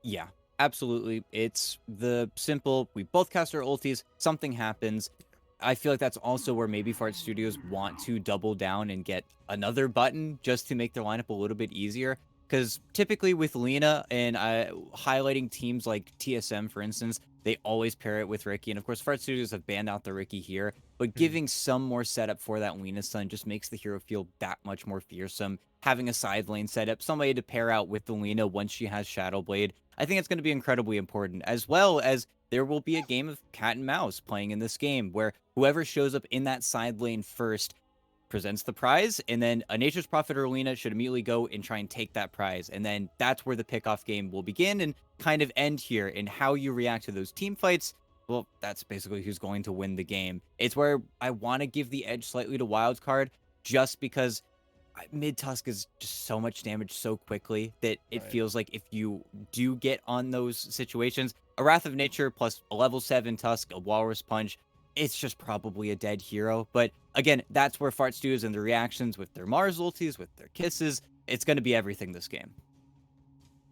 Yeah, absolutely. It's the simple, we both cast our ultis, something happens. I feel like that's also where maybe Fart Studios want to double down and get another button just to make their lineup a little bit easier. Because typically with Lena and highlighting teams like TSM, for instance, they always pair it with Ricky. And of course, Fart Studios have banned out the Ricky here, but Mm, giving some more setup for that Lena stun just makes the hero feel that much more fearsome. Having a side lane setup, somebody to pair out with the Lena once she has Shadow Blade, I think it's going to be incredibly important, as well as there will be a game of cat and mouse playing in this game where whoever shows up in that side lane first presents the prize, and then a Nature's Prophet or Lena should immediately go and try and take that prize. And then that's where the pickoff game will begin and kind of end here. And how you react to those team fights, well, that's basically who's going to win the game. It's where I want to give the edge slightly to Wildcard just because mid Tusk is just so much damage so quickly that it right. feels like if you do get on those situations, a Wrath of Nature plus a level 7 Tusk, a Walrus Punch, it's just probably a dead hero. But again, that's where Fart Studios and the reactions with their Mars ultis, with their kisses, it's going to be everything this game.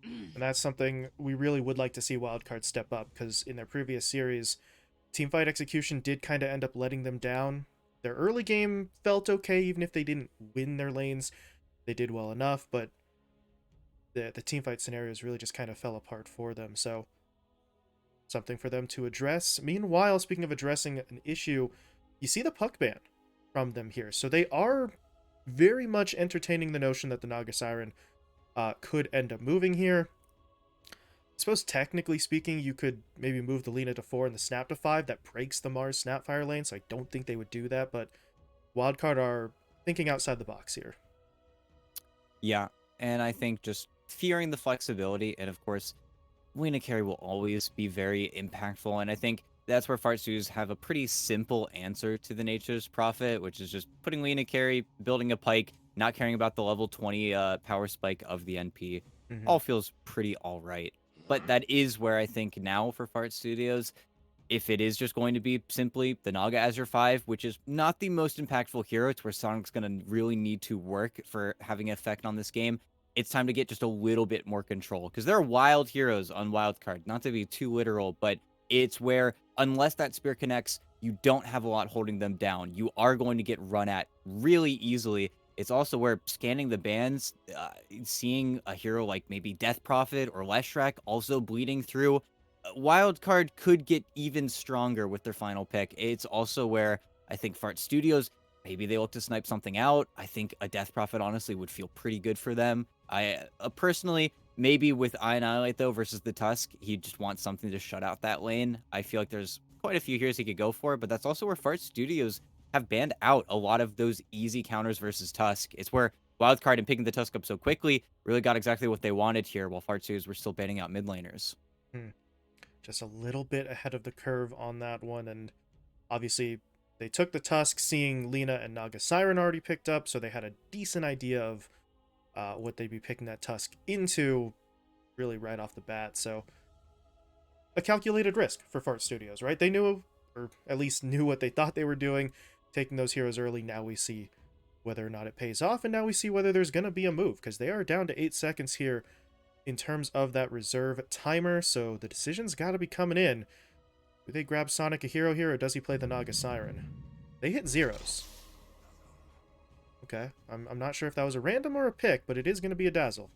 And that's something we really would like to see Wildcard step up because in their previous series, teamfight execution did kind of end up letting them down. Their early game felt okay, even if they didn't win their lanes. They did well enough, but the teamfight scenarios really just kind of fell apart for them. So something for them to address. Meanwhile, speaking of addressing an issue, you see the puck ban from them here. So they are very much entertaining the notion that the Naga Siren could end up moving here. I suppose technically speaking, you could maybe move the Lena to 4 and the Snap to 5. That breaks the Mars Snapfire lane, so I don't think they would do that, but Wildcard are thinking outside the box here. Yeah, and I think just fearing the flexibility, and of course, Lena Carey will always be very impactful, and I think that's where Fart Studios have a pretty simple answer to the Nature's Prophet, which is just putting Lena Carey, building a Pike, not caring about the level 20 power spike of the NP. Mm-hmm. All feels pretty all right. But that is where I think now for Fart Studios, if it is just going to be simply the Naga Azure 5, which is not the most impactful hero, it's where Sonic's going to really need to work for having an effect on this game. It's time to get just a little bit more control because there are wild heroes on Wildcard, not to be too literal, but it's where unless that spear connects, you don't have a lot holding them down. You are going to get run at really easily. It's also where scanning the bans, seeing a hero like maybe Death Prophet or Leshrac also bleeding through, Wildcard could get even stronger with their final pick. It's also where I think Fart Studios, maybe they look to snipe something out. I think a Death Prophet honestly would feel pretty good for them. I personally, maybe with Annihilate though versus the Tusk, he just wants something to shut out that lane. I feel like there's quite a few heroes he could go for, but that's also where Fart Studios have banned out a lot of those easy counters versus Tusk. It's where Wildcard and picking the Tusk up so quickly really got exactly what they wanted here, while Fart Studios were still banning out mid laners. Hmm. Just a little bit ahead of the curve on that one, and obviously they took the Tusk, seeing Lena and Naga Siren already picked up, so they had a decent idea of what they'd be picking that Tusk into really right off the bat. So a calculated risk for Fart Studios, right? They knew, or at least knew what they thought they were doing, taking those heroes early. Now we see whether or not it pays off, and now we see whether there's going to be a move, because they are down to 8 seconds here in terms of that reserve timer, so the decision's got to be coming in. Do they grab Sonic a hero here, or does he play the Naga Siren? They hit zeros. Okay, I'm not sure if that was a random or a pick, but it is going to be a Dazzle.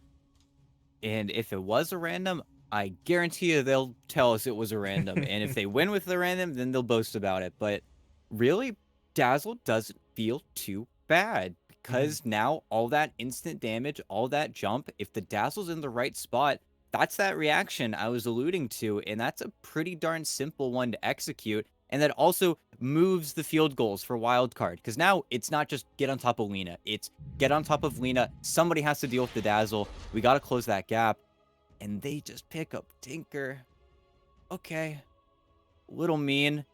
And if it was a random, I guarantee you they'll tell us it was a random. And if they win with the random, then they'll boast about it. But really, Dazzle doesn't feel too bad Mhm. because now all that instant damage, all that jump, if the Dazzle's in the right spot, that's that reaction I was alluding to. And that's a pretty darn simple one to execute. And that also moves the field goals for Wildcard because now it's not just get on top of Lena, it's get on top of Lena. Somebody has to deal with the Dazzle. We got to close that gap. And they just pick up Tinker. Okay. Little mean.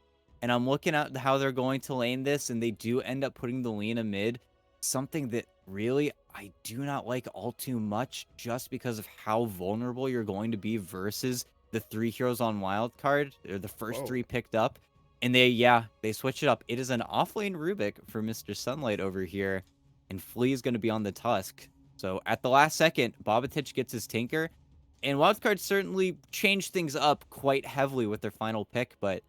And I'm looking at how they're going to lane this, and they do end up putting the Lena mid. Something that really I do not like all too much just because of how vulnerable you're going to be versus the 3 heroes on Wildcard. They're the first Whoa. 3 picked up. And they switch it up. It is an offlane Rubik for Mr. Sunlight over here. And Flea is going to be on the Tusk. So at the last second, Bobatich gets his Tinker. And Wildcard certainly changed things up quite heavily with their final pick, but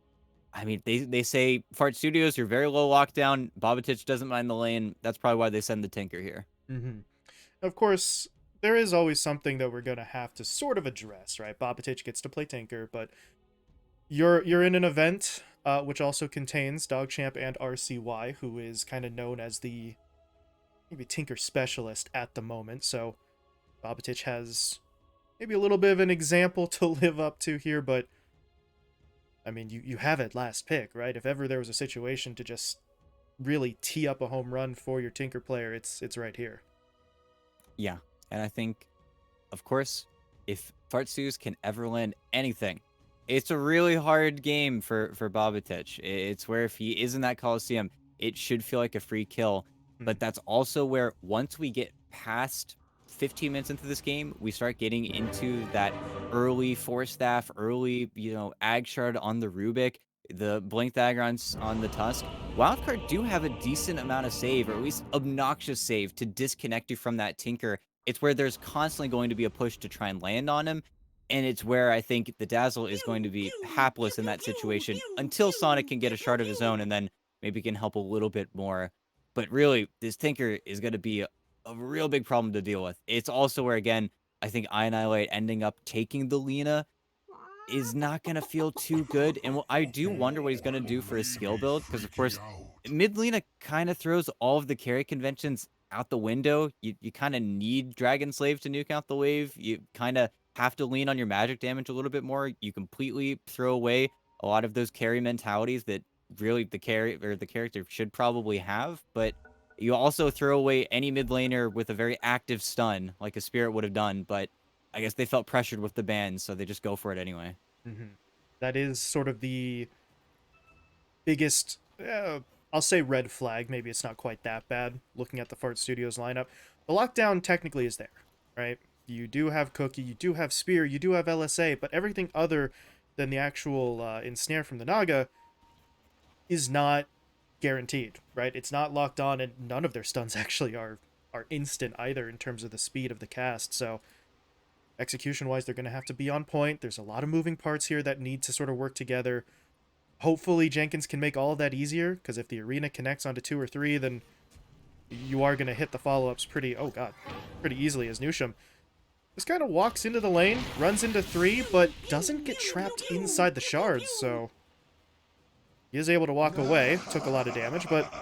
I mean, they say Fart Studios, you're very low lockdown. Bobatich doesn't mind the lane. That's probably why they send the Tinker here. Hmm. Of course, there is always something that we're gonna have to sort of address, right? Bobatich gets to play Tinker, but you're in an event which also contains Dogchamp and RCY, who is kind of known as the maybe Tinker specialist at the moment. So Bobatich has maybe a little bit of an example to live up to here, but I mean, you have it last pick, right? If ever there was a situation to just really tee up a home run for your Tinker player, it's right here. Yeah. And I think, of course, if Fart Studios can ever land anything, it's a really hard game for Bobatich. It's where if he is in that Coliseum, it should feel like a free kill. Hmm. But that's also where once we get past 15 minutes into this game, we start getting into that early Force Staff, early, Ag Shard on the Rubik, the Blink Dagger on the Tusk. Wildcard do have a decent amount of save, or at least obnoxious save, to disconnect you from that Tinker. It's where there's constantly going to be a push to try and land on him. And it's where I think the Dazzle is going to be hapless in that situation until Sonic can get a shard of his own and then maybe can help a little bit more. But really, this Tinker is going to be a real big problem to deal with. It's also where, again, I think Annihilate ending up taking the Lena is not going to feel too good. And I do wonder what he's going to do for his skill build, because, of course, mid Lena kind of throws all of the carry conventions out the window. You kind of need Dragon Slave to nuke out the wave. You kind of have to lean on your magic damage a little bit more. You completely throw away a lot of those carry mentalities that really the carry or the character should probably have. But you also throw away any mid laner with a very active stun, like a Spirit would have done. But I guess they felt pressured with the ban, so they just go for it anyway. Hmm. That is sort of the biggest, I'll say red flag. Maybe it's not quite that bad looking at the Fart Studios lineup. The lockdown technically is there, right? You do have Cookie, you do have Spear, you do have LSA, but everything other than the actual ensnare from the Naga is not guaranteed, right? It's not locked on, and none of their stuns actually are instant either in terms of the speed of the cast. So execution wise, they're going to have to be on point. There's a lot of moving parts here that need to sort of work together. Hopefully Jenkins can make all of that easier, because if the arena connects onto 2 or 3, then you are going to hit the follow-ups pretty easily, as Nusham just kind of walks into the lane, runs into 3, but doesn't get trapped inside the shards, so he is able to walk away. Took a lot of damage, but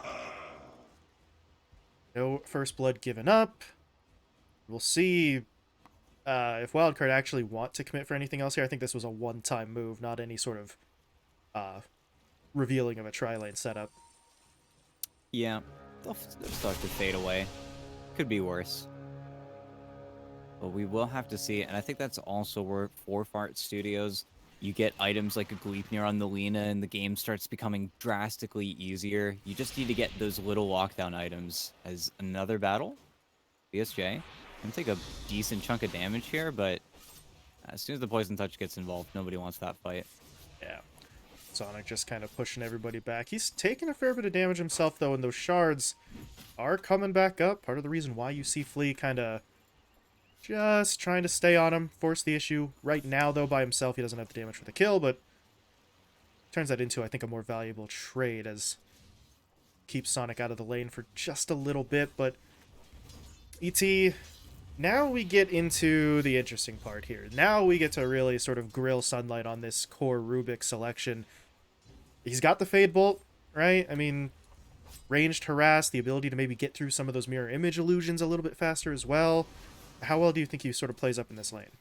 no first blood given up. We'll see if Wildcard actually want to commit for anything else here. I think this was a one-time move, not any sort of revealing of a tri-lane setup. Yeah, they'll start to fade away. Could be worse. But we will have to see. And I think that's also where for Fart Studios, you get items like a Gleipnir on the Lena and the game starts becoming drastically easier. You just need to get those little lockdown items. As another battle, BSJ can take a decent chunk of damage here, but as soon as the Poison Touch gets involved, nobody wants that fight. Yeah. Sonic just kind of pushing everybody back. He's taking a fair bit of damage himself, though, and those shards are coming back up. Part of the reason why you see Flea kind of just trying to stay on him, force the issue. Right now, though, by himself, he doesn't have the damage for the kill, but turns that into, I think, a more valuable trade as keeps Sonic out of the lane for just a little bit. But ET, now we get into the interesting part here. Now we get to really sort of grill Sunlight on this core Rubik selection. He's got the Fade Bolt, right? I mean, ranged harass, the ability to maybe get through some of those mirror image illusions a little bit faster as well. How well do you think he sort of plays up in this lane?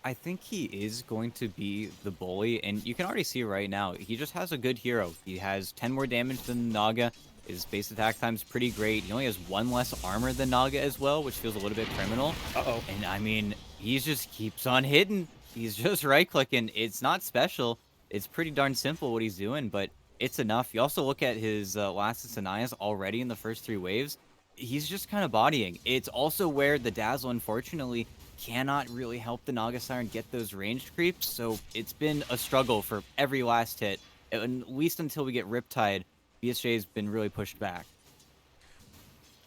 I think he is going to be the bully, and you can already see right now, he just has a good hero. He has 10 more damage than Naga. His base attack time's pretty great. He only has 1 less armor than Naga as well, which feels a little bit criminal. Uh-oh. And I mean, he just keeps on hitting. He's just right-clicking. It's not special. It's pretty darn simple what he's doing, but it's enough. You also look at his last Sanayas already in the first 3 waves. He's just kind of bodying. It's also where the Dazzle, unfortunately, cannot really help the Naga Siren get those ranged creeps, so it's been a struggle for every last hit. At least until we get Riptide, BSJ's been really pushed back.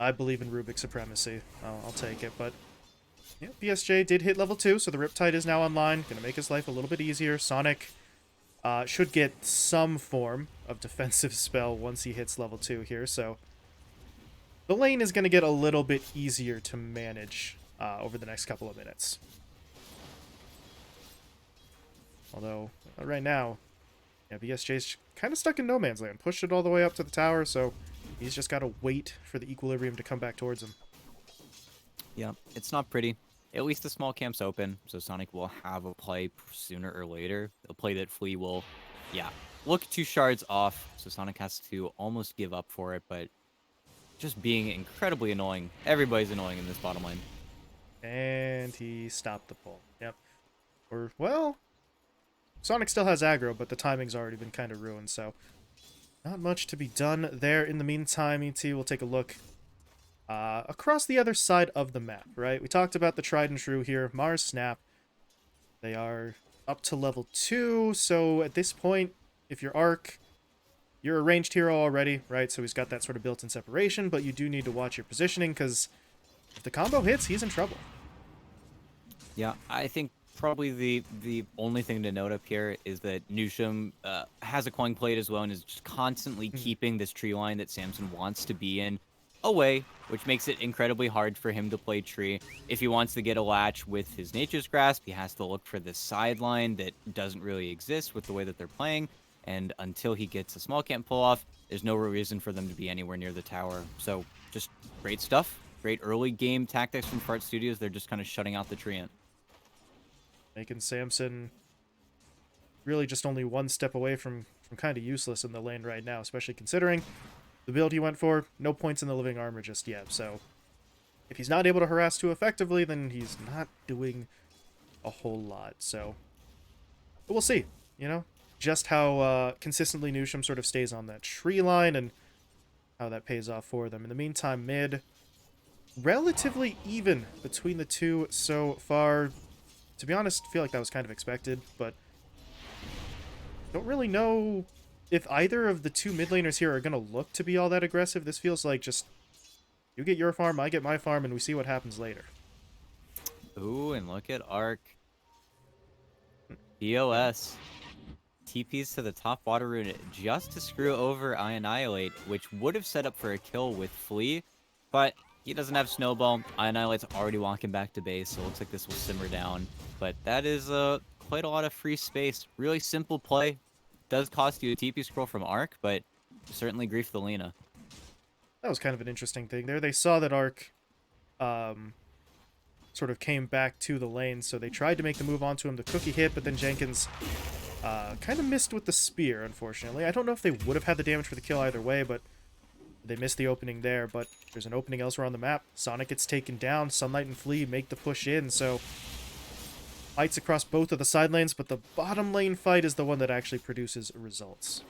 I believe in Rubik supremacy. I'll take it, but Yeah, BSJ did hit level 2, so the Riptide is now online. Gonna make his life a little bit easier. Sonic should get some form of defensive spell once he hits level 2 here, so the lane is going to get a little bit easier to manage over the next couple of minutes. Although, right now, yeah, BSJ's kind of stuck in no man's land. Pushed it all the way up to the tower, so he's just got to wait for the equilibrium to come back towards him. Yeah, it's not pretty. At least the small camp's open, so Sonic will have a play sooner or later. A play that Flea will, yeah, look 2 shards off, so Sonic has to almost give up for it, but just being incredibly annoying. Everybody's annoying in this bottom lane. And he stopped the pull. Yep. Or, well, Sonic still has aggro, but the timing's already been kind of ruined, so not much to be done there. In the meantime, ET will take a look across the other side of the map, right? We talked about the tried and true here, Mars Snap. They are up to level 2, so at this point, if you're Arc, you're a ranged hero already, right? So he's got that sort of built-in separation, but you do need to watch your positioning, because if the combo hits, he's in trouble. Yeah, I think probably the only thing to note up here is that Newsham has a coin plate as well and is just constantly keeping this tree line that Samson wants to be in away, which makes it incredibly hard for him to play tree. If he wants to get a latch with his Nature's Grasp, he has to look for this sideline that doesn't really exist with the way that they're playing, and until he gets a small camp pull off, there's no real reason for them to be anywhere near the tower. So just great stuff. Great early game tactics from Fart Studios. They're just kind of shutting out the treant. Making Samson really just only one step away from kind of useless in the lane right now, especially considering the build he went for, no points in the living armor just yet. So if he's not able to harass too effectively, then he's not doing a whole lot. So but we'll see, you know, just how consistently Newsham sort of stays on that tree line and how that pays off for them. In the meantime, mid, relatively even between the two so far. To be honest, I feel like that was kind of expected, but don't really know if either of the two mid laners here are going to look to be all that aggressive. This feels like just, you get your farm, I get my farm, and we see what happens later. Ooh, and look at Arc. BOS. TPs to the top water rune just to screw over Annihilate, which would have set up for a kill with Flea, but he doesn't have Snowball. Annihilate's already walking back to base, so it looks like this will simmer down. But that is quite a lot of free space. Really simple play. Does cost you a TP scroll from Arc, but certainly grief the Lena. That was kind of an interesting thing there. They saw that Arc sort of came back to the lane, so they tried to make the move onto him. The cookie hit, but then Jenkins kind of missed with the spear, unfortunately. I don't know if they would have had the damage for the kill either way, but they missed the opening there. But there's an opening elsewhere on the map. Sonic gets taken down. Sunlight and Flea make the push in, so fights across both of the side lanes, but the bottom lane fight is the one that actually produces results.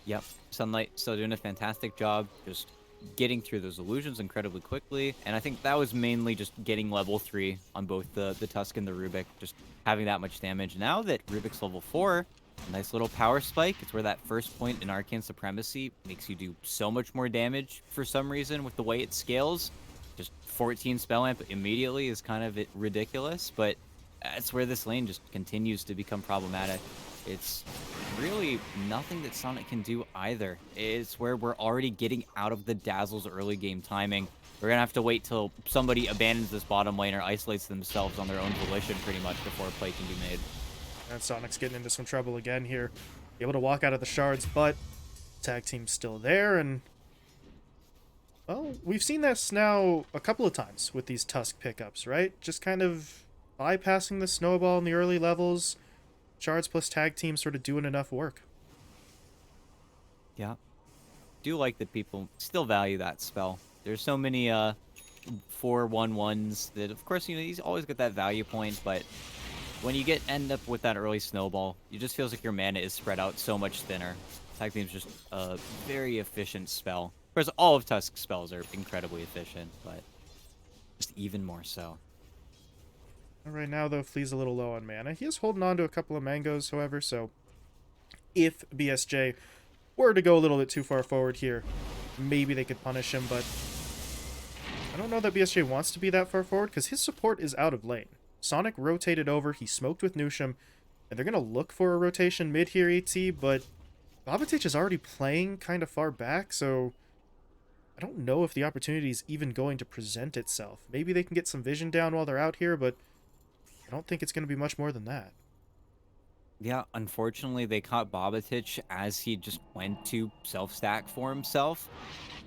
Yep, Sunlight still doing a fantastic job, just getting through those illusions incredibly quickly, and I think that was mainly just getting level 3 on both the Tusk and the Rubik, just having that much damage. Now that Rubik's level 4, nice little power spike. It's where that first point in Arcane Supremacy makes you do so much more damage for some reason with the way it scales. Just 14 spell amp immediately is kind of ridiculous, but that's where this lane just continues to become problematic. It's really nothing that Sonic can do either. It's where we're already getting out of the Dazzle's early game timing. We're going to have to wait till somebody abandons this bottom lane or isolates themselves on their own volition pretty much before a play can be made. And Sonic's getting into some trouble again here. Able to walk out of the shards, but tag team's still there, and well, we've seen this now a couple of times with these Tusk pickups, right? Just kind of bypassing the snowball in the early levels. Shards plus tag team sort of doing enough work. Yeah. Do like that people still value that spell. There's so many 4/1/1s that, of course, you know, he's always got that value point, but when you end up with that early snowball, it just feels like your mana is spread out so much thinner. Tag team's just a very efficient spell. Of course, all of Tusk's spells are incredibly efficient, but just even more so. Right now, though, Flea's a little low on mana. He is holding on to a couple of mangoes, however, so if BSJ were to go a little bit too far forward here, maybe they could punish him, but I don't know that BSJ wants to be that far forward because his support is out of lane. Sonic rotated over, he smoked with Nusham, and they're going to look for a rotation mid here, ET, but Babatic is already playing kind of far back, so I don't know if the opportunity is even going to present itself. Maybe they can get some vision down while they're out here, but I don't think it's going to be much more than that. Yeah, unfortunately, they caught Bobatich as he just went to self-stack for himself.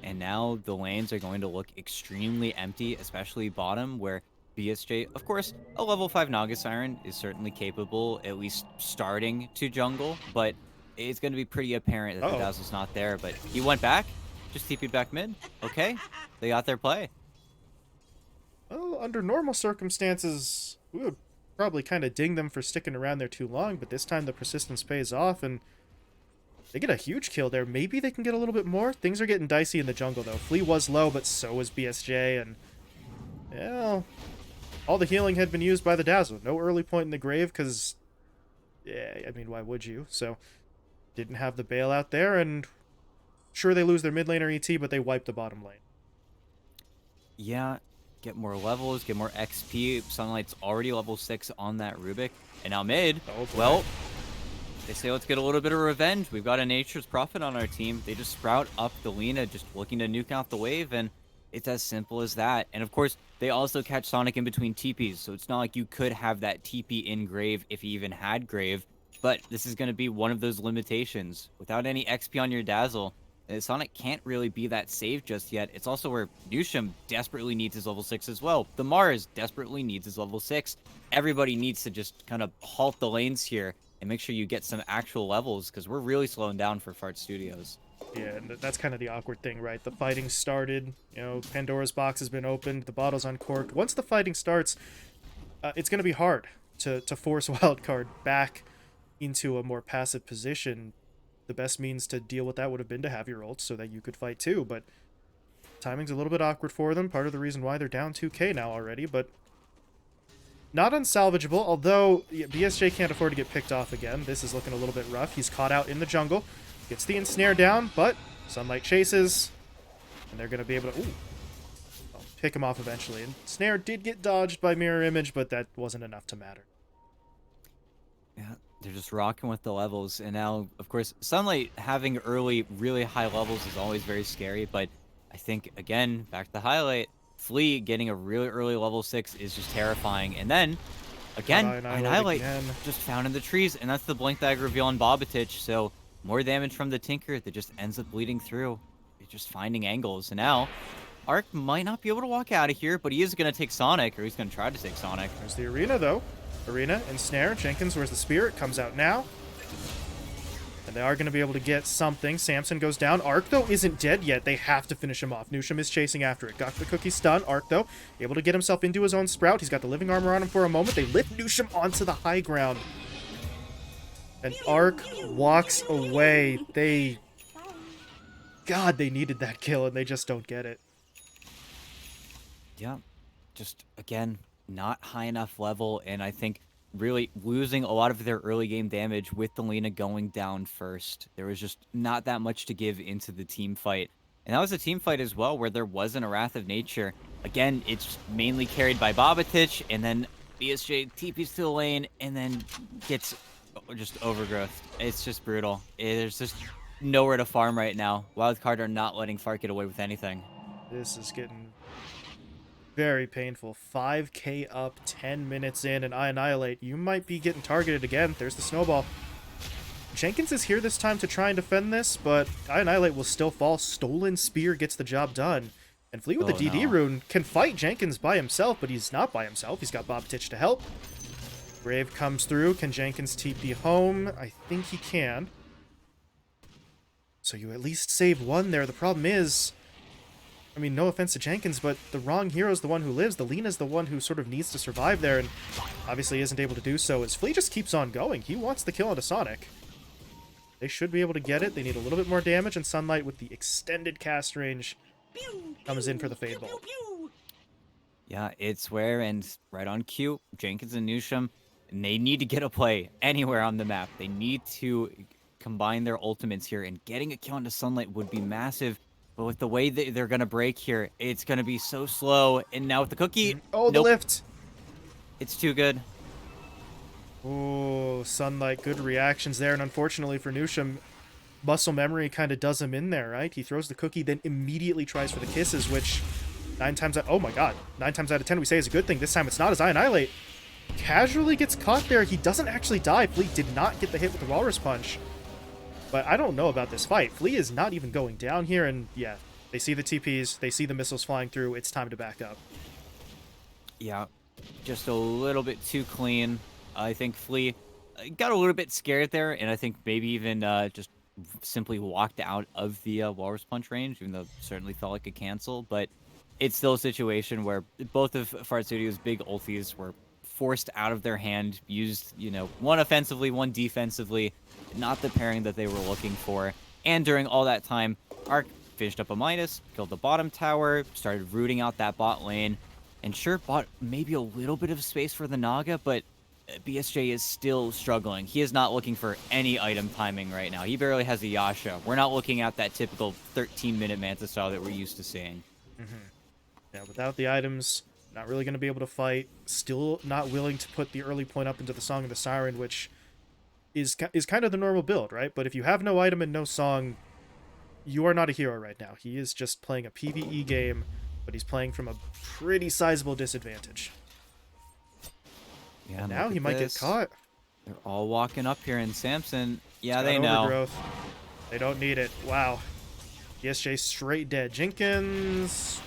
And now the lanes are going to look extremely empty, especially bottom, where BSJ, of course, a level 5 Naga Siren is certainly capable, at least starting to jungle, but it's going to be pretty apparent that the Uh-oh. Dazzle's not there. But he went back, just TP'd back mid. Okay, they got their play. Well, under normal circumstances, we would probably kind of ding them for sticking around there too long, but this time the persistence pays off, and they get a huge kill there. Maybe they can get a little bit more. Things are getting dicey in the jungle, though. Flea was low, but so was BSJ, and, well, all the healing had been used by the Dazzle. No early point in the grave, because, yeah, I mean, why would you? So, didn't have the bailout there, and sure, they lose their mid laner ET, but they wipe the bottom lane. Yeah, get more levels, get more XP. Sunlight's already level 6 on that Rubik. And now mid, Oh, boy. well, they say let's get a little bit of revenge. We've got a Nature's Prophet on our team. They just sprout up the Lina, just looking to nuke out the wave, and it's as simple as that. And of course, they also catch Sonic in between TPs, so it's not like you could have that TP in Grave if he even had Grave. But this is going to be one of those limitations. Without any XP on your Dazzle, Sonic can't really be that safe just yet. It's also where Nusham desperately needs his level 6 as well. The Mars desperately needs his level 6. Everybody needs to just kind of halt the lanes here and make sure you get some actual levels, because we're really slowing down for Fart Studios. Yeah, and that's kind of the awkward thing, right? The fighting started, you know, Pandora's box has been opened, the bottle's uncorked. Once the fighting starts, it's going to be hard to force Wildcard back into a more passive position. The best means to deal with that would have been to have your ult so that you could fight too, but timing's a little bit awkward for them. Part of the reason why they're down 2k now already, but not unsalvageable, although BSJ can't afford to get picked off again. This is looking a little bit rough. He's caught out in the jungle. Gets the ensnare down, but Sunlight chases, and they're going to be able to pick him off eventually. And Snare did get dodged by Mirror Image, but that wasn't enough to matter. Yeah, they're just rocking with the levels. And now, of course, Sunlight having early, really high levels is always very scary, but I think, again, back to the highlight, Flea getting a really early level 6 is just terrifying. And then, again, Annihilate just found in the trees, and that's the Blink Dagger reveal on Bobatich, so more damage from the Tinker that just ends up bleeding through. It's just finding angles. And now, Arc might not be able to walk out of here, but he is going to take Sonic, or he's going to try to take Sonic. There's the Arena, though. Arena and Snare. Jenkins, where's the Spirit? Comes out now. And they are going to be able to get something. Samson goes down. Arc, though, isn't dead yet. They have to finish him off. Nusham is chasing after it. Got the cookie stun. Arc, though, able to get himself into his own sprout. He's got the living armor on him for a moment. They lift Nusham onto the high ground. And Arc walks away. God, they needed that kill, and they just don't get it. Yeah, just, again, not high enough level, and I think really losing a lot of their early game damage with the Lina going down first. There was just not that much to give into the team fight. And that was a team fight as well, where there wasn't a Wrath of Nature. Again, it's mainly carried by Bobatich, and then BSJ TPs to the lane, and then gets just overgrowth. It's just brutal. There's just nowhere to farm right now. Wildcard are not letting Fart get away with anything. This is getting very painful. 5k up, 10 minutes in, and I Annihilate. You might be getting targeted again. There's the snowball. Jenkins is here this time to try and defend this, but I Annihilate will still fall. Stolen Spear gets the job done. And Flea with the DD rune can fight Jenkins by himself, but he's not by himself. He's got Bobatich to help. Brave comes through. Can Jenkins TP home? I think he can. So you at least save one there. The problem is, I mean, no offense to Jenkins, but the wrong hero's the one who lives. The Lina's the one who sort of needs to survive there, and obviously isn't able to do so, as Flea just keeps on going. He wants the kill onto Sonic. They should be able to get it. They need a little bit more damage, and Sunlight with the extended cast range comes in for the Fade Bolt. Yeah, it's where, and right on cue, Jenkins and Nusham, and they need to get a play anywhere on the map. They need to combine their ultimates here, and getting a kill onto Sunlight would be massive. But with the way that they're gonna break here, it's gonna be so slow. And now with the cookie, Oh, the nope, lift! it's too good. Oh, Sunlight, good reactions there. And unfortunately for Newsham, muscle memory kind of does him in there, right? He throws the cookie, then immediately tries for the kisses, which 9 times out... Oh my god. 9 times out of 10 we say is a good thing. This time it's not, as I Annihilate casually gets caught there. He doesn't actually die. Flea did not get the hit with the Walrus Punch. But I don't know about this fight. Flea is not even going down here, and yeah, they see the TPs, they see the missiles flying through. It's time to back up. Yeah, just a little bit too clean. I think Flea got a little bit scared there, and I think maybe even just simply walked out of the Walrus Punch range, even though it certainly felt like a cancel. But it's still a situation where both of Fart Studio's big ultis were forced out of their hand, used, one offensively, one defensively, not the pairing that they were looking for. And during all that time, Arc finished up a minus, killed the bottom tower, started rooting out that bot lane, and sure, bought maybe a little bit of space for the Naga, but BSJ is still struggling. He is not looking for any item timing right now. He barely has a Yasha. We're not looking at that typical 13-minute Manta style that we're used to seeing. Yeah, without the items, not really going to be able to fight. Still not willing to put the early point up into the Song of the Siren, which is kind of the normal build, right? But if you have no item and no song, you are not a hero right now. He is just playing a PvE game, but he's playing from a pretty sizable disadvantage. Yeah, and now he might get caught. They're all walking up here, and Samson, yeah, they know. Overgrowth. They don't need it. Wow. BSJ straight dead. Jenkins...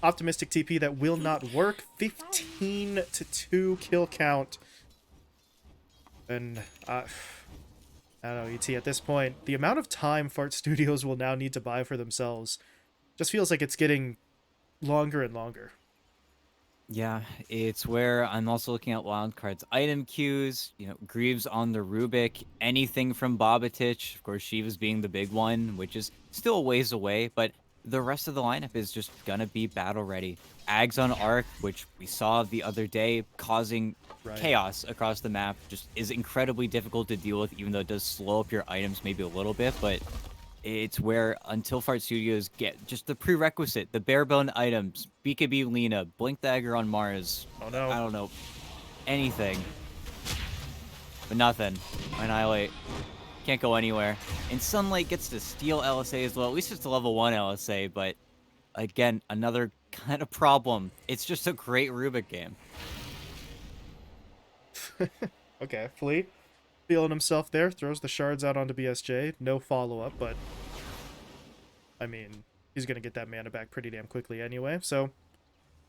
Optimistic TP that will not work. 15-2 kill count. And, I don't know, ET, at this point, the amount of time Fart Studios will now need to buy for themselves just feels like it's getting longer and longer. Yeah, it's where I'm also looking at Wildcard's item queues, Greaves on the Rubik, anything from Bobatich, of course Shiva's being the big one, which is still a ways away, but the rest of the lineup is just gonna be battle ready. Ags on Arc, which we saw the other day, causing chaos across the map, just is incredibly difficult to deal with, even though it does slow up your items maybe a little bit, but it's where, until Fart Studios get just the prerequisite, the bare bone items, BKB Lena, Blink Dagger on Mars, oh no, I don't know, anything, but nothing. Annihilate. Can't go anywhere. And Sunlight gets to steal LSA as well. At least it's a level 1 LSA, but again, another kind of problem. It's just a great Rubik game. Okay, Flea feeling himself there, throws the shards out onto BSJ. No follow-up, but I mean, he's going to get that mana back pretty damn quickly anyway, so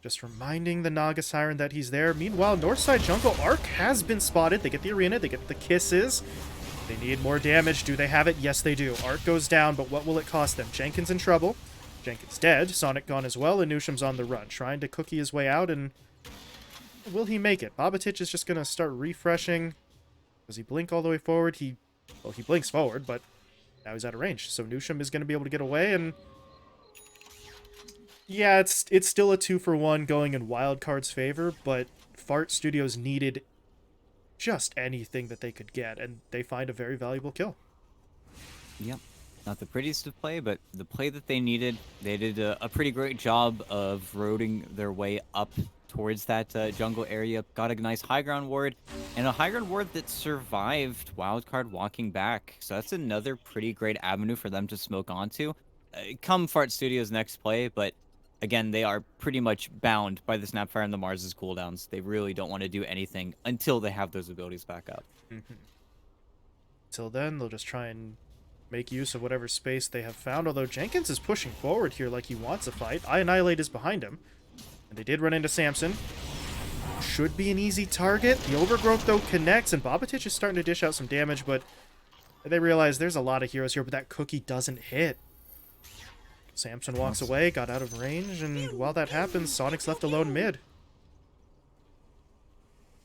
just reminding the Naga Siren that he's there. Meanwhile, Northside Jungle Arc has been spotted. They get the arena, they get the kisses. They need more damage. Do they have it? Yes, they do. Arc goes down, but what will it cost them? Jenkins in trouble. Jenkins dead. Sonic gone as well, and Newsham's on the run, trying to cookie his way out, and will he make it? Bobatich is just going to start refreshing. Does he blink all the way forward? He blinks forward, but now he's out of range. So Newsham is going to be able to get away, and yeah, it's still a 2-for-1 going in Wildcard's favor, but Fart Studios needed just anything that they could get, and they find a very valuable kill. Yep. Not the prettiest of play, but the play that they needed. They did a pretty great job of roading their way up towards that jungle area. Got a nice high ground ward, and a high ground ward that survived Wildcard walking back. So that's another pretty great avenue for them to smoke onto. Come Fart Studios' next play, but again, they are pretty much bound by the Snapfire and the Mars's cooldowns. They really don't want to do anything until they have those abilities back up. Till then, they'll just try and make use of whatever space they have found, although Jenkins is pushing forward here like he wants a fight. I Annihilate is behind him, and they did run into Samson. Should be an easy target. The Overgrowth, though, connects, and Bobatich is starting to dish out some damage, but they realize there's a lot of heroes here, but that cookie doesn't hit. Samson walks away, got out of range, and while that happens, Sonic's left alone mid.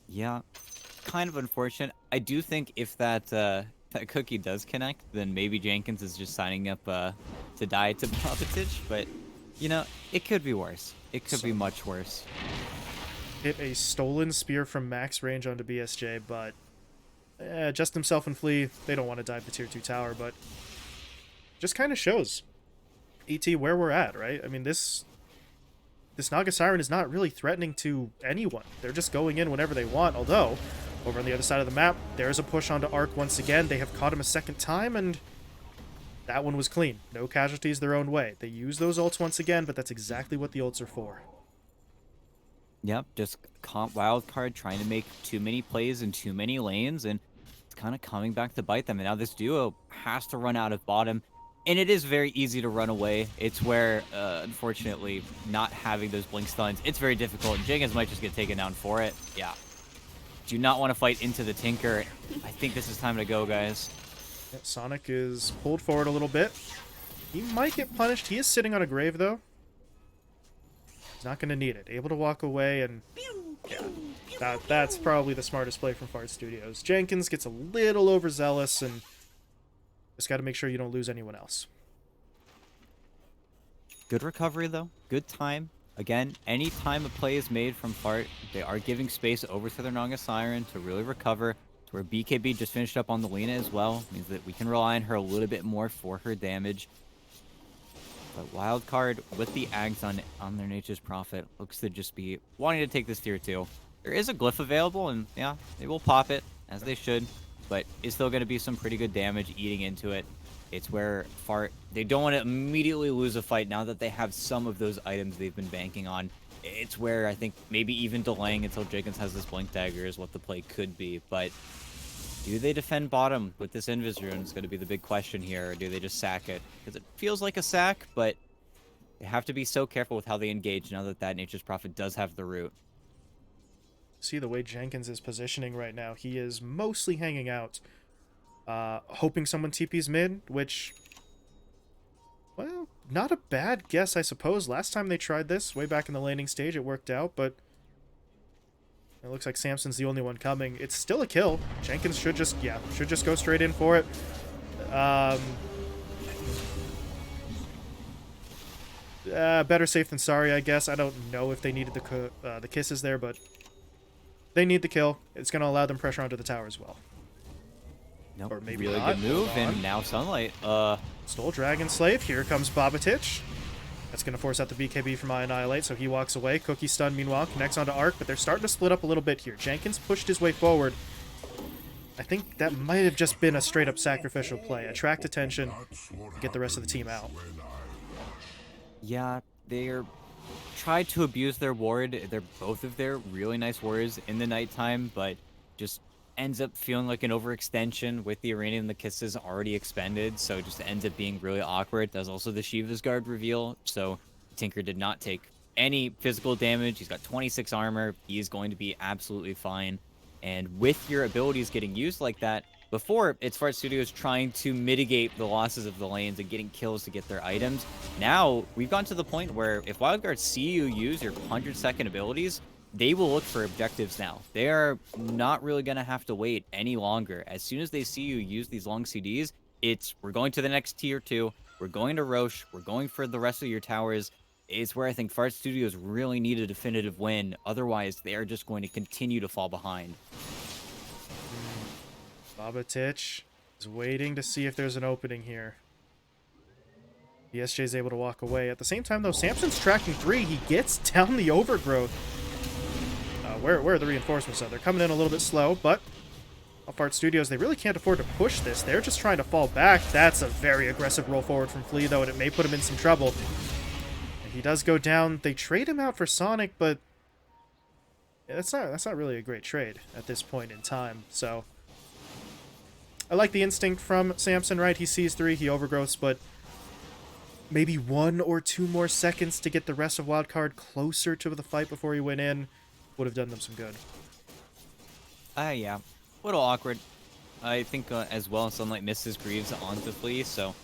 Yeah, kind of unfortunate. I do think if that cookie does connect, then maybe Jenkins is just signing up to die to Bobatich, but, it could be worse. It could be much worse. Hit a stolen spear from max range onto BSJ, but just himself and Flea, they don't want to dive the tier 2 tower, but just kind of shows ET, where we're at, right? I mean, this Naga Siren is not really threatening to anyone. They're just going in whenever they want, although, over on the other side of the map, there's a push onto Arc once again. They have caught him a second time, and that one was clean. No casualties their own way. They use those ults once again, but that's exactly what the ults are for. Yep, just comp Wildcard trying to make too many plays in too many lanes, and it's kind of coming back to bite them. And now this duo has to run out of bottom, and it is very easy to run away. It's where, unfortunately, not having those blink stuns, it's very difficult. And Jenkins might just get taken down for it. Yeah. Do not want to fight into the Tinker. I think this is time to go, guys. Yep, Sonic is pulled forward a little bit. He might get punished. He is sitting on a grave, though. He's not going to need it. Able to walk away, and yeah, that's probably the smartest play from Fart Studios. Jenkins gets a little overzealous, and just got to make sure you don't lose anyone else. Good recovery, though. Good time. Again, any time a play is made from Fart, they are giving space over to their Naga Siren to really recover. To where BKB just finished up on the Lena as well. Means that we can rely on her a little bit more for her damage. But Wildcard with the Ags on their Nature's Prophet looks to just be wanting to take this tier 2. There is a glyph available, and yeah, they will pop it, as they should. But it's still going to be some pretty good damage eating into it. It's where Fart, they don't want to immediately lose a fight now that they have some of those items they've been banking on. It's where I think maybe even delaying until Jenkins has this Blink Dagger is what the play could be. But do they defend bottom with this Invis Rune? It's going to be the big question here. Or do they just sack it? Because it feels like a sack, but they have to be so careful with how they engage now that Nature's Prophet does have the root. See the way Jenkins is positioning right now. He is mostly hanging out, hoping someone TP's mid, which, well, not a bad guess, I suppose. Last time they tried this, way back in the landing stage, it worked out, but it looks like Samson's the only one coming. It's still a kill. Jenkins should just go straight in for it. Better safe than sorry, I guess. I don't know if they needed the kisses there, but they need the kill. It's going to allow them pressure onto the tower as well. Nope. Or maybe really not. good move, and now Sunlight. Stole Dragon Slave. Here comes Babatich. That's going to force out the BKB from Annihilate, so he walks away. Cookie Stun, meanwhile, connects onto Arc, but they're starting to split up a little bit here. Jenkins pushed his way forward. I think that might have just been a straight-up sacrificial play. Attract attention, get the rest of the team out. Yeah, they're tried to abuse their ward. They're both of their really nice wards in the nighttime, but just ends up feeling like an overextension with the Arena and the Kisses already expended, so it just ends up being really awkward. There's also the Shiva's Guard reveal, so Tinker did not take any physical damage. He's got 26 armor. He is going to be absolutely fine. And with your abilities getting used like that, before, it's Fart Studios trying to mitigate the losses of the lanes and getting kills to get their items. Now, we've gotten to the point where if Wildcard see you use your 100-second abilities, they will look for objectives now. They are not really going to have to wait any longer. As soon as they see you use these long CDs, it's, we're going to the next tier 2, we're going to Roche, we're going for the rest of your towers. It's where I think Fart Studios really need a definitive win. Otherwise, they are just going to continue to fall behind. Babatich is waiting to see if there's an opening here. BSJ is able to walk away. At the same time, though, Samson's tracking 3. He gets down the overgrowth. Where are the reinforcements, though? They're coming in a little bit slow, but Fart Studios, they really can't afford to push this. They're just trying to fall back. That's a very aggressive roll forward from Flea, though, and it may put him in some trouble. And he does go down. They trade him out for Sonic, but yeah, that's not really a great trade at this point in time, so I like the instinct from Samson, right? He sees 3, he overgrowths, but maybe 1 or 2 more seconds to get the rest of Wildcard closer to the fight before he went in would have done them some good. Yeah. A little awkward. I think as well, Sunlight misses Greaves onto Flea, so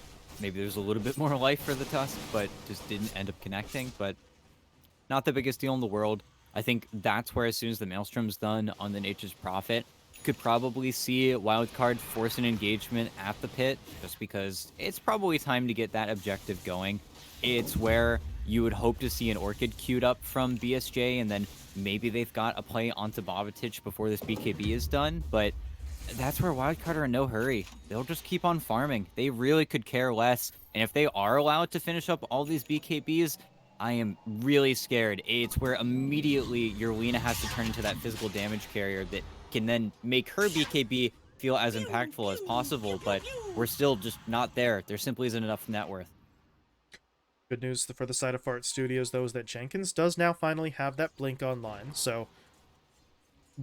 maybe there's a little bit more life for the Tusk, but just didn't end up connecting. But not the biggest deal in the world. I think that's where, as soon as the Maelstrom's done on the Nature's Prophet, could probably see Wildcard force an engagement at the pit, just because it's probably time to get that objective going. It's where you would hope to see an Orchid queued up from BSJ, and then maybe they've got a play onto Babatich before this BKB is done, but that's where Wildcard are in no hurry. They'll just keep on farming. They really could care less And if they are allowed to finish up all these BKBs, I am really scared. It's where immediately your Lina has to turn into that physical damage carrier that can then make her BKB feel as impactful as possible, but we're still just not there. There simply isn't enough net worth. Good news for the side of Fart Studios, though, is that Jenkins does now finally have that Blink online, so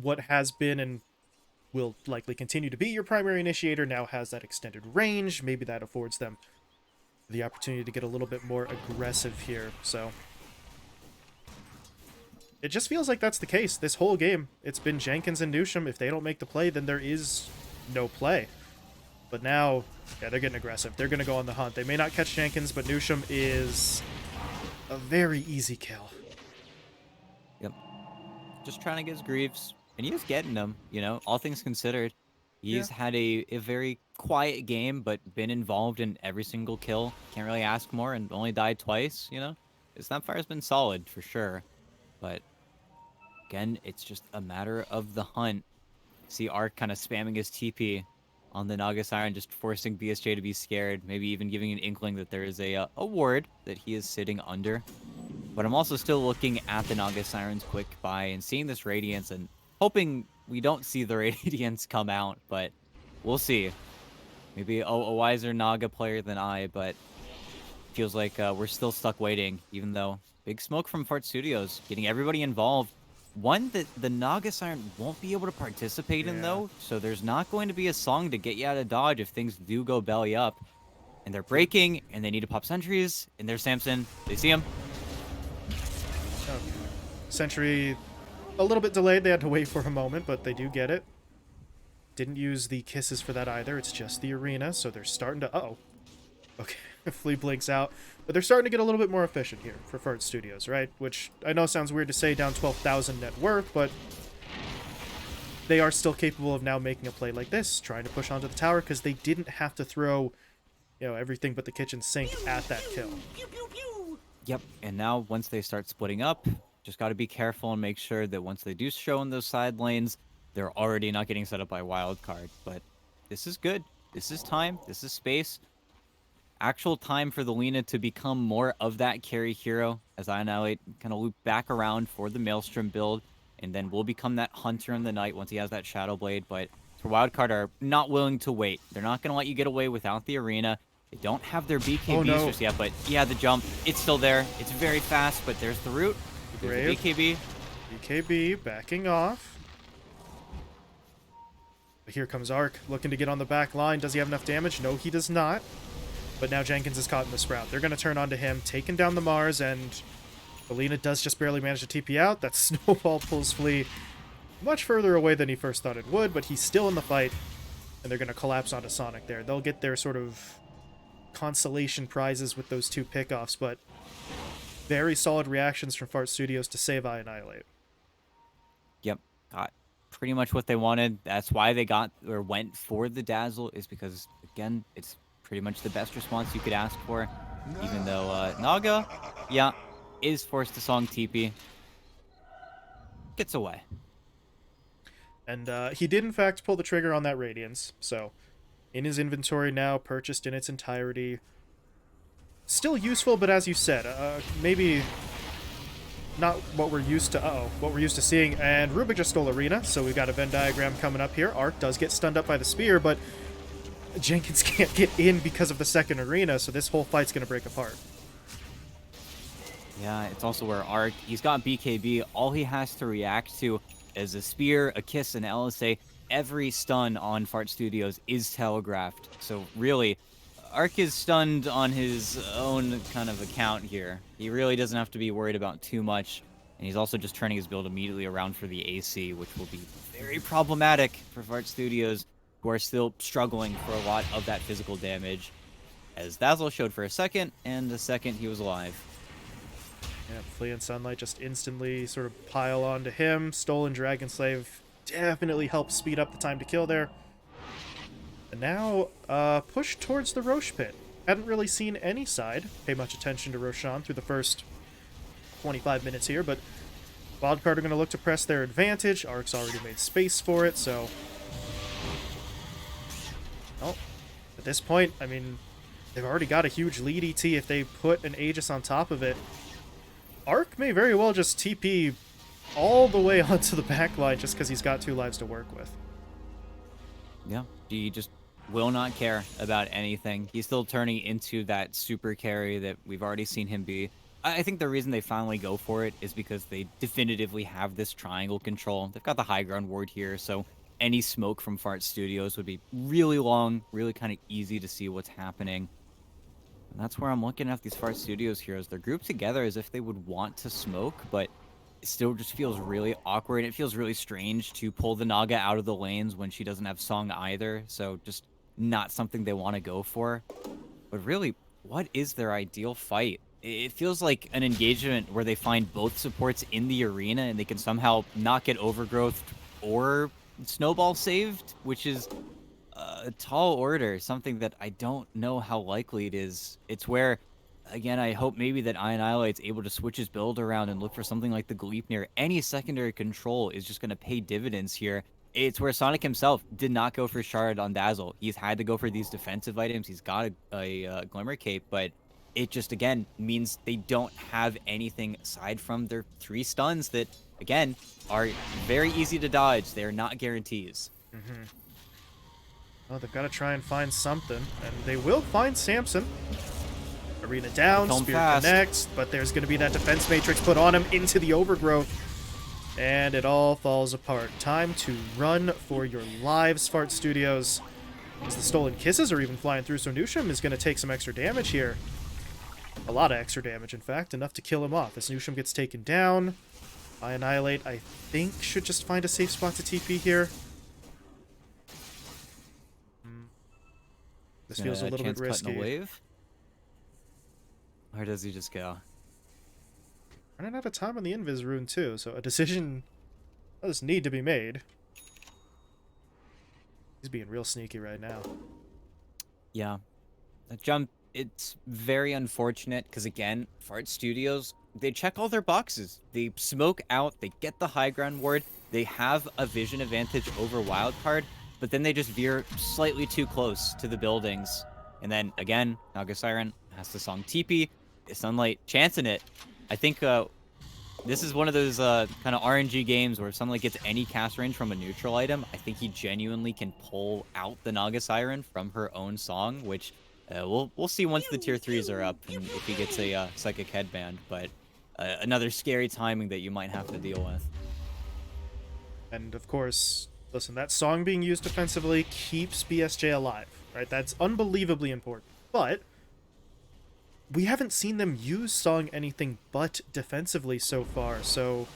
what has been and will likely continue to be your primary initiator now has that extended range. Maybe that affords them the opportunity to get a little bit more aggressive here, so it just feels like that's the case this whole game. It's been Jenkins and Newsham. If they don't make the play, then there is no play. But now, yeah, they're getting aggressive. They're going to go on the hunt. They may not catch Jenkins, but Newsham is a very easy kill. Yep. Just trying to get his Greaves. And he is getting them, you know, all things considered. He's had a very quiet game, but been involved in every single kill. Can't really ask more, and only died twice, you know? His Snapfire's been solid, for sure. But, again, it's just a matter of the hunt. See Arc kind of spamming his TP on the Naga Siren, just forcing BSJ to be scared. Maybe even giving an inkling that there is a ward that he is sitting under. But I'm also still looking at the Naga Siren's quick buy and seeing this Radiance and hoping we don't see the Radiance come out, but we'll see. Maybe a wiser Naga player than I, but feels like we're still stuck waiting, even though big smoke from Fart Studios, getting everybody involved. One that the Naga Siren won't be able to participate in, though, so there's not going to be a song to get you out of dodge if things do go belly up. And they're breaking, and they need to pop sentries, and there's Samson. They see him. Okay. Sentry a little bit delayed. They had to wait for a moment, but they do get it. Didn't use the kisses for that either. It's just the arena, so they're starting to... Uh-oh. Okay, Flea blinks out. But they're starting to get a little bit more efficient here for Fart Studios, right? Which I know sounds weird to say, down 12,000 net worth, but they are still capable of now making a play like this, trying to push onto the tower, because they didn't have to throw, you know, everything but the kitchen sink at that kill. Yep, and now once they start splitting up, just got to be careful and make sure that once they do show in those side lanes, they're already not getting set up by Wildcard. But this is good. This is time. This is space. Actual time for the Lina to become more of that carry hero as I Annihilate kind of loop back around for the Maelstrom build, and then will become that hunter in the night once he has that Shadow Blade. But for Wildcard are not willing to wait. They're not going to let you get away without the arena. They don't have their BKBs just yet, but yeah, the jump, it's still there. It's very fast, but there's the root. There's the BKB. BKB backing off. But here comes Arc, looking to get on the back line. Does he have enough damage? No, he does not. But now Jenkins is caught in the Sprout. They're going to turn onto him, taking down the Mars, and Alina does just barely manage to TP out. That Snowball pulls Flea much further away than he first thought it would, but he's still in the fight, and they're going to collapse onto Sonic there. They'll get their sort of consolation prizes with those two pickoffs, but very solid reactions from Fart Studios to save I Annihilate. Yep, got pretty much what they wanted. That's why they got or went for the Dazzle, is because, again, it's pretty much the best response you could ask for. Even though Naga, yeah, is forced to song TP. Gets away. And he did, in fact, pull the trigger on that Radiance, so in his inventory now, purchased in its entirety. Still useful, but as you said, maybe not what we're used to. What we're used to seeing. And Rubik just stole Arena, so we've got a Venn diagram coming up here. Arc does get stunned up by the spear, but Jenkins can't get in because of the second Arena, so this whole fight's going to break apart. Yeah, it's also where Arc, he's got BKB. All he has to react to is a spear, a kiss, and LSA. Every stun on Fart Studios is telegraphed. So really, Arc is stunned on his own kind of account here. He really doesn't have to be worried about too much. And he's also just turning his build immediately around for the AC, which will be very problematic for Fart Studios, who are still struggling for a lot of that physical damage. As Dazzle showed for a second, and the second he was alive. Yeah, Flea and Sunlight just instantly sort of pile onto him. Stolen Dragon Slave definitely helps speed up the time to kill there. And now, push towards the Roche pit. Hadn't really seen any side pay much attention to Roshan through the first 25 minutes here, but Wildcard are going to look to press their advantage. Arc's already made space for it, so... Oh, at this point, I mean, They've already got a huge lead, ET. If they put an Aegis on top of it, Arc may very well just TP all the way onto the back line just because he's got 2 lives to work with. Yeah, he just will not care about anything. He's still turning into that super carry that we've already seen him be. I think the reason they finally go for it is because they definitively have this triangle control. They've got the high ground ward here, so any smoke from Fart Studios would be really long, really kind of easy to see what's happening. And that's where I'm looking at these Fart Studios heroes. They're grouped together as if they would want to smoke, but it still just feels really awkward. It feels really strange to pull the Naga out of the lanes when she doesn't have Song either, so just not something they want to go for. But really, what is their ideal fight? It feels like an engagement where they find both supports in the arena and they can somehow not get Overgrowth or Snowball saved, which is a tall order, something that I don't know how likely it is. It's where, again, I hope maybe that Annihilate's able to switch his build around and look for something like the Gleipnir. Any secondary control is just going to pay dividends here. It's where Sonic himself did not go for Shard on Dazzle. He's had to go for these defensive items. He's got a Glimmer Cape, but it just, again, means they don't have anything aside from their 3 stuns that, again, are very easy to dodge. They're not guarantees. Mm-hmm. Well, they've got to try and find something, and they will find Samson. Arena down, Spear connects, but there's going to be that defense matrix put on him into the Overgrowth, and it all falls apart. Time to run for your lives, Fart Studios. As the Stolen Kisses are even flying through, so Nusham is going to take some extra damage here. A lot of extra damage, in fact, enough to kill him off. As Nusham gets taken down, Annihilate, I think, should just find a safe spot to TP here. This feels a little bit risky. Wave? Or does he just go? Running out of time on the Invis rune, too, so a decision does need to be made. He's being real sneaky right now. Yeah. That jump, it's very unfortunate, because again, Fart Studios, they check all their boxes. They smoke out, they get the high ground ward, they have a vision advantage over Wildcard, but then they just veer slightly too close to the buildings. And then, again, Naga Siren has to Song TP, Sunlight chancing it. I think this is one of those kind of RNG games where if Sunlight gets any cast range from a neutral item, I think he genuinely can pull out the Naga Siren from her own song, which we'll see once the tier 3s are up and if he gets a Psychic Headband, but another scary timing that you might have to deal with. And of course, listen, that song being used defensively keeps BSJ alive, right? That's unbelievably important. But we haven't seen them use Song anything but defensively so far, so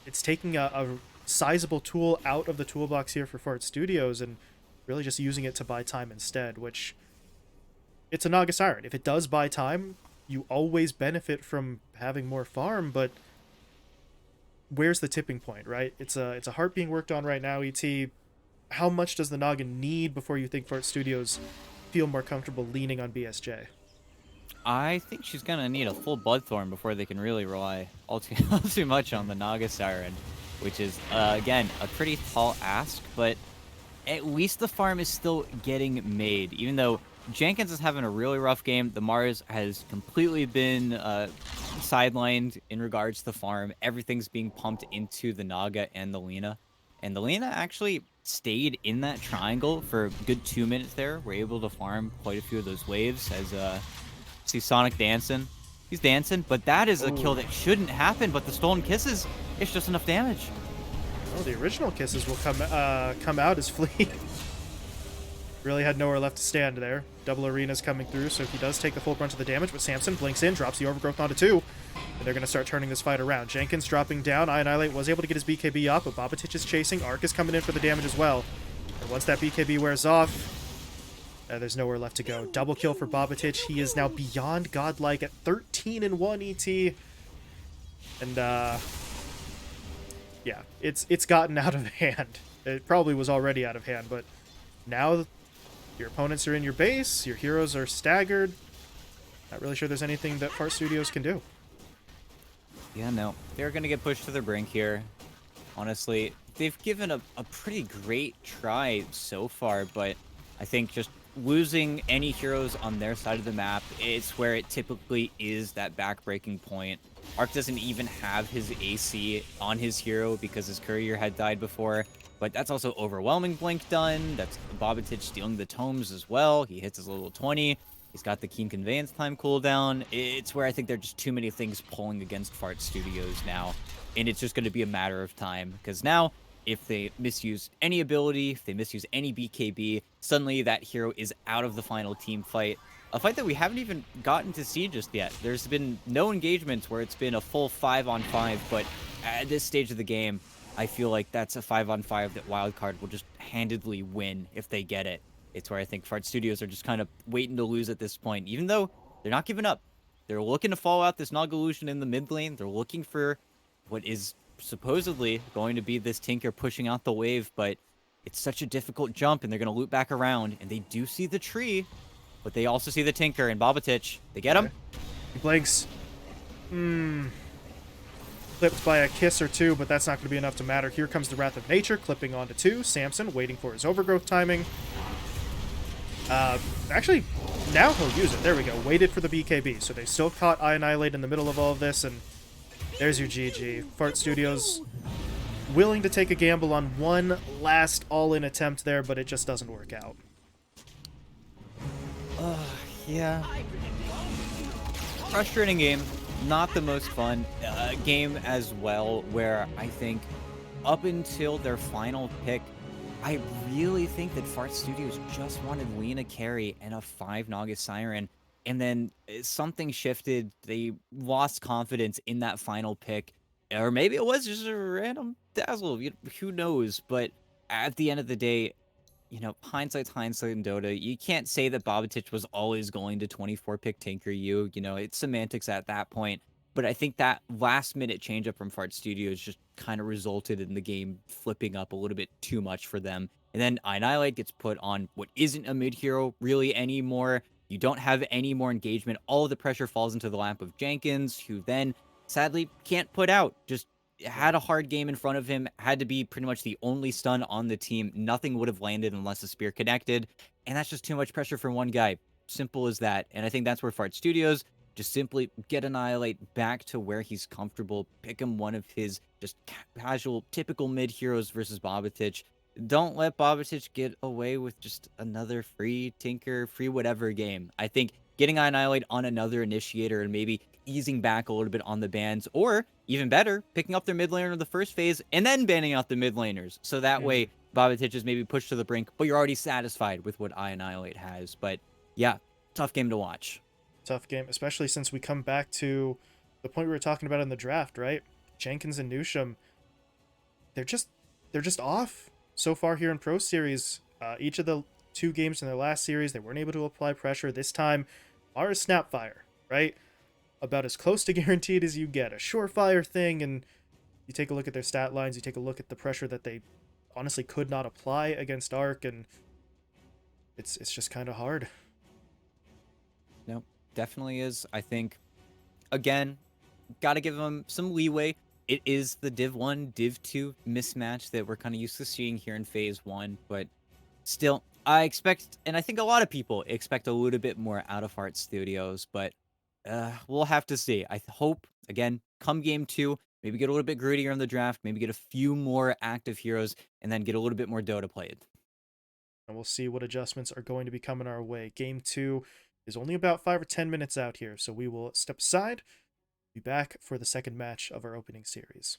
it's taking a sizable tool out of the toolbox here for Fart Studios and really just using it to buy time instead, which it's a Naga Siren. If it does buy time, you always benefit from having more farm, but where's the tipping point, right? It's a heart being worked on right now, ET. How much does the Naga need before you think Fart Studios feel more comfortable leaning on BSJ? I think she's going to need a full Bloodthorn before they can really rely all too much on the Naga Siren, which is, again, a pretty tall ask, but at least the farm is still getting made. Even though Jenkins is having a really rough game, the Mars has completely been sidelined in regards to the farm. Everything's being pumped into the Naga and the Lina. And the Lina actually stayed in that triangle for a good 2 minutes there. We're able to farm quite a few of those waves as... see Sonic dancing. He's dancing, but that is a kill that shouldn't happen, but the Stolen Kisses, it's just enough damage. Oh, the original Kisses will come out as Flea. Really had nowhere left to stand there. Double Arena's coming through, so he does take the full brunt of the damage, but Samson blinks in, drops the Overgrowth onto 2, and they're going to start turning this fight around. Jenkins dropping down. Annihilate was able to get his BKB up, but Babatich is chasing. Arc is coming in for the damage as well. And once that BKB wears off, there's nowhere left to go. Double kill for Babatich. He is now beyond godlike at 13-1 ET. And, yeah, it's gotten out of hand. It probably was already out of hand, but now your opponents are in your base, your heroes are staggered. Not really sure there's anything that Fart Studios can do. Yeah, no. They're going to get pushed to the brink here. Honestly, they've given a pretty great try so far, but I think just losing any heroes on their side of the map, it's where it typically is that back-breaking point. Arc doesn't even have his AC on his hero because his courier had died before, but that's also overwhelming blink done. That's Bobatich stealing the tomes as well. He hits his little 20. He's got the keen conveyance time cooldown. It's where I think there are just too many things pulling against Fart Studios now, and it's just going to be a matter of time because now if they misuse any ability, if they misuse any BKB, suddenly that hero is out of the final team fight. A fight that we haven't even gotten to see just yet. There's been no engagements where it's been a full 5-on-5, but at this stage of the game, I feel like that's a 5-on-5 that Wildcard will just handedly win if they get it. It's where I think Fart Studios are just kind of waiting to lose at this point, even though they're not giving up. They're looking to follow out this Nogolution in the mid lane. They're looking for what is supposedly going to be this Tinker pushing out the wave, but it's such a difficult jump, and they're going to loop back around, and they do see the tree, but they also see the Tinker and Bobatich. They get him. Okay. He blinks. Clipped by a kiss or two, but that's not going to be enough to matter. Here comes the Wrath of Nature, clipping onto 2. Samson waiting for his overgrowth timing. Actually, now he'll use it. There we go. Waited for the BKB. So they still caught Annihilate in the middle of all of this, and there's your GG. Fart Studios willing to take a gamble on one last all-in attempt there, but it just doesn't work out. Yeah. Frustrating game. Not the most fun game as well, where I think up until their final pick, I really think that Fart Studios just wanted Lena carry and a 5 Naga Siren, and then something shifted. They lost confidence in that final pick, or maybe it was just a random dazzle. Who knows? But at the end of the day, hindsight's hindsight in Dota. You can't say that Bobatich was always going to 24 pick Tinker you. It's semantics at that point. But I think that last minute change up from Fart Studios just kind of resulted in the game flipping up a little bit too much for them. And then Annihilate gets put on what isn't a mid hero really anymore. You don't have any more engagement. All of the pressure falls into the lap of Jenkins, who then sadly can't put out. Just had a hard game in front of him, had to be pretty much the only stun on the team. Nothing would have landed unless the spear connected, and that's just too much pressure for one guy. Simple as that. And I think that's where Fart Studios just simply get Annihilate back to where he's comfortable, pick him one of his just casual, typical mid heroes versus Bobatich. Don't let Bobatich get away with just another free Tinker, free whatever game. I think getting Annihilate on another initiator and maybe easing back a little bit on the bans, or even better, picking up their mid laner in the first phase and then banning out the mid laners. So that way, Bobatich is maybe pushed to the brink, but you're already satisfied with what Annihilate has. But yeah, tough game to watch. Tough game, especially since we come back to the point we were talking about in the draft, right? Jenkins and Newsham, they're just off so far here in Pro Series. Each of the 2 games in their last series, they weren't able to apply pressure. This time, are a Snapfire, right? About as close to guaranteed as you get. A surefire thing, and you take a look at their stat lines, you take a look at the pressure that they honestly could not apply against Arc, and it's just kind of hard. No, definitely is. I think, again, got to give them some leeway. It is the Div 1, Div 2 mismatch that we're kind of used to seeing here in Phase 1, but still, I expect, and I think a lot of people expect a little bit more out of Fart Studios, but we'll have to see. I hope, again, come Game 2, maybe get a little bit grittier in the draft, maybe get a few more active heroes, and then get a little bit more Dota played. And we'll see what adjustments are going to be coming our way. Game 2 is only about 5 or 10 minutes out here, so we will step aside, be back for the second match of our opening series.